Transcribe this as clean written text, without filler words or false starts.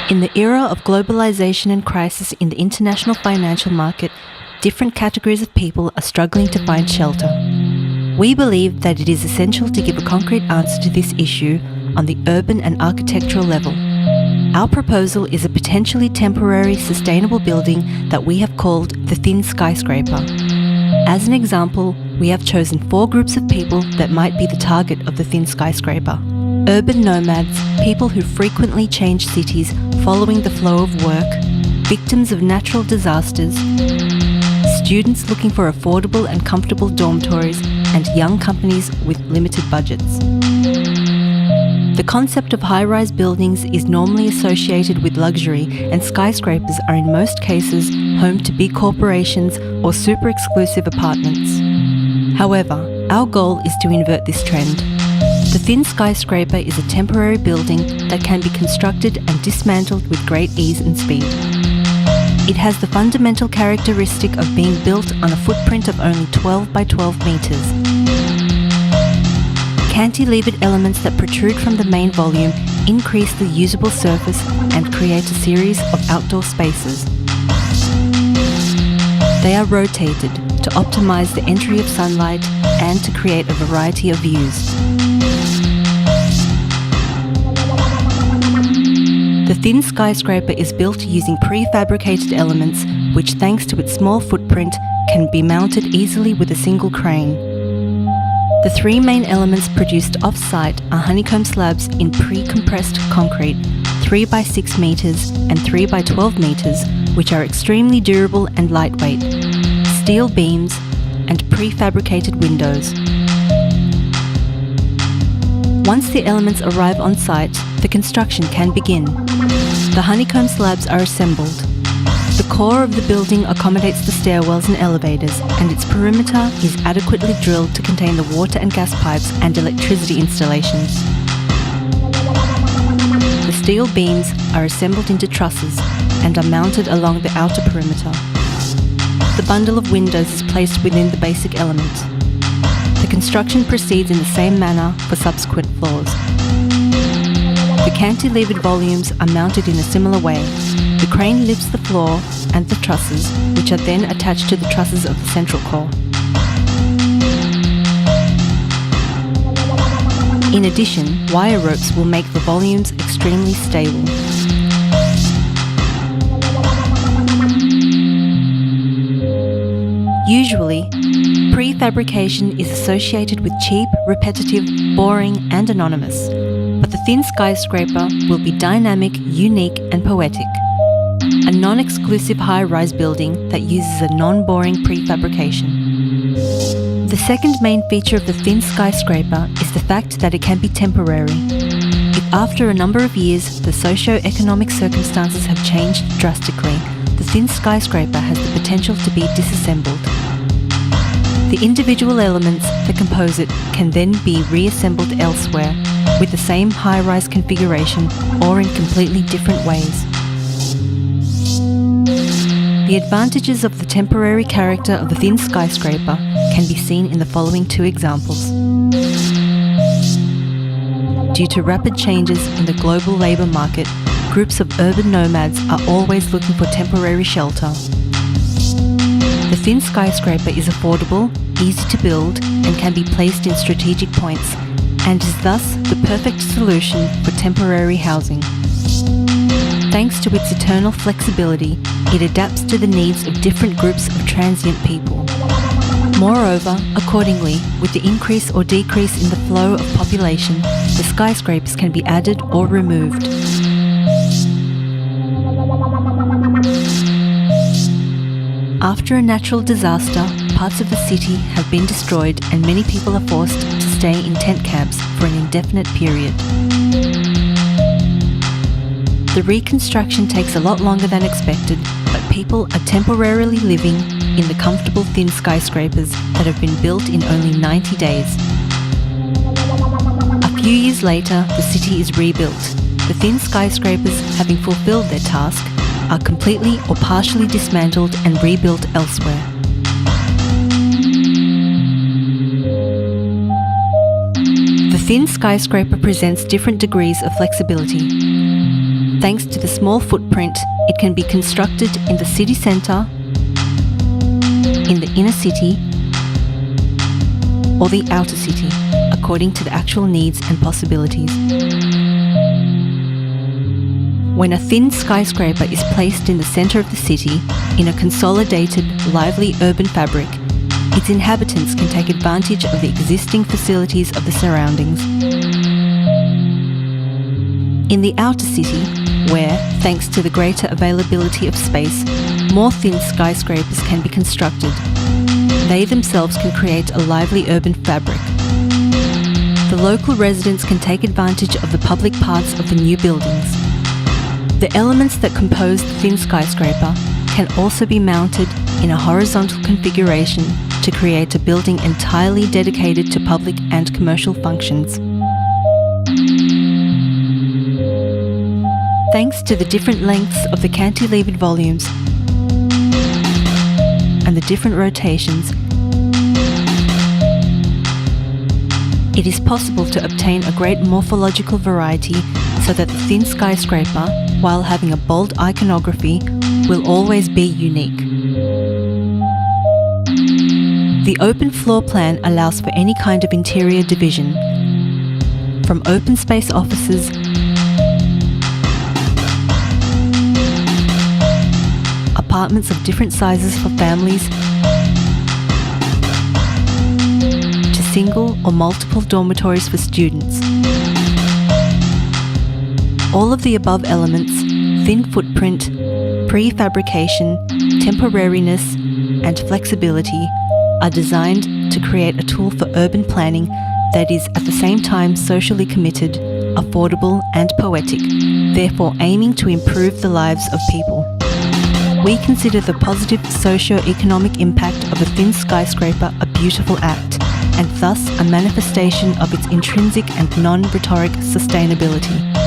In the era of globalization and crisis in the international financial market, different categories of people are struggling to find shelter. We believe that it is essential to give a concrete answer to this issue on the urban and architectural level. Our proposal is a potentially temporary, sustainable building that we have called the Thin Skyscraper. As an example, we have chosen 4 groups of people that might be the target of the Thin Skyscraper. Urban nomads, people who frequently change cities following the flow of work, victims of natural disasters, students looking for affordable and comfortable dormitories, and young companies with limited budgets. The concept of high-rise buildings is normally associated with luxury, and skyscrapers are in most cases home to big corporations or super exclusive apartments. However, our goal is to invert this trend. The Thin Skyscraper is a temporary building that can be constructed and dismantled with great ease and speed. It has the fundamental characteristic of being built on a footprint of only 12 by 12 metres. Cantilevered elements that protrude from the main volume increase the usable surface and create a series of outdoor spaces. They are rotated to optimise the entry of sunlight and to create a variety of views. The Thin Skyscraper is built using prefabricated elements which, thanks to its small footprint, can be mounted easily with a single crane. The 3 main elements produced off-site are honeycomb slabs in pre-compressed concrete, 3 by 6 metres and 3 by 12 metres, which are extremely durable and lightweight, steel beams, and prefabricated windows. Once the elements arrive on site, the construction can begin. The honeycomb slabs are assembled. The core of the building accommodates the stairwells and elevators, and its perimeter is adequately drilled to contain the water and gas pipes and electricity installations. The steel beams are assembled into trusses and are mounted along the outer perimeter. The bundle of windows is placed within the basic element. The construction proceeds in the same manner for subsequent floors. The cantilevered volumes are mounted in a similar way. The crane lifts the floor and the trusses, which are then attached to the trusses of the central core. In addition, wire ropes will make the volumes extremely stable. Usually, prefabrication is associated with cheap, repetitive, boring, and anonymous. But the Thin Skyscraper will be dynamic, unique, and poetic. A non-exclusive high-rise building that uses a non-boring prefabrication. The second main feature of the Thin Skyscraper is the fact that it can be temporary. If after a number of years the socio-economic circumstances have changed drastically, the Thin Skyscraper has the potential to be disassembled. The individual elements that compose it can then be reassembled elsewhere with the same high-rise configuration or in completely different ways. The advantages of the temporary character of the Thin Skyscraper can be seen in the following 2 examples. Due to rapid changes in the global labour market, groups of urban nomads are always looking for temporary shelter. The Thin Skyscraper is affordable, easy to build, and can be placed in strategic points, and is thus the perfect solution for temporary housing. Thanks to its eternal flexibility, it adapts to the needs of different groups of transient people. Moreover, accordingly, with the increase or decrease in the flow of population, the skyscrapers can be added or removed. After a natural disaster, parts of the city have been destroyed and many people are forced to stay in tent camps for an indefinite period. The reconstruction takes a lot longer than expected, but people are temporarily living in the comfortable Thin Skyscrapers that have been built in only 90 days. A few years later, the city is rebuilt. The Thin Skyscrapers, having fulfilled their task, are completely or partially dismantled and rebuilt elsewhere. The Thin Skyscraper presents different degrees of flexibility. Thanks to the small footprint, it can be constructed in the city centre, in the inner city, or the outer city, according to the actual needs and possibilities. When a thin skyscraper is placed in the centre of the city, in a consolidated, lively urban fabric, its inhabitants can take advantage of the existing facilities of the surroundings. In the outer city, where, thanks to the greater availability of space, more thin skyscrapers can be constructed, they themselves can create a lively urban fabric. The local residents can take advantage of the public parts of the new buildings. The elements that compose the thin skyscraper can also be mounted in a horizontal configuration to create a building entirely dedicated to public and commercial functions. Thanks to the different lengths of the cantilevered volumes and the different rotations, it is possible to obtain a great morphological variety so that the thin skyscraper, while having a bold iconography, will always be unique. The open floor plan allows for any kind of interior division, from open space offices, apartments of different sizes for families, to single or multiple dormitories for students. All of the above elements, thin footprint, prefabrication, temporariness, and flexibility, are designed to create a tool for urban planning that is at the same time socially committed, affordable, and poetic, therefore aiming to improve the lives of people. We consider the positive socio-economic impact of a thin skyscraper a beautiful act, and thus a manifestation of its intrinsic and non-rhetoric sustainability.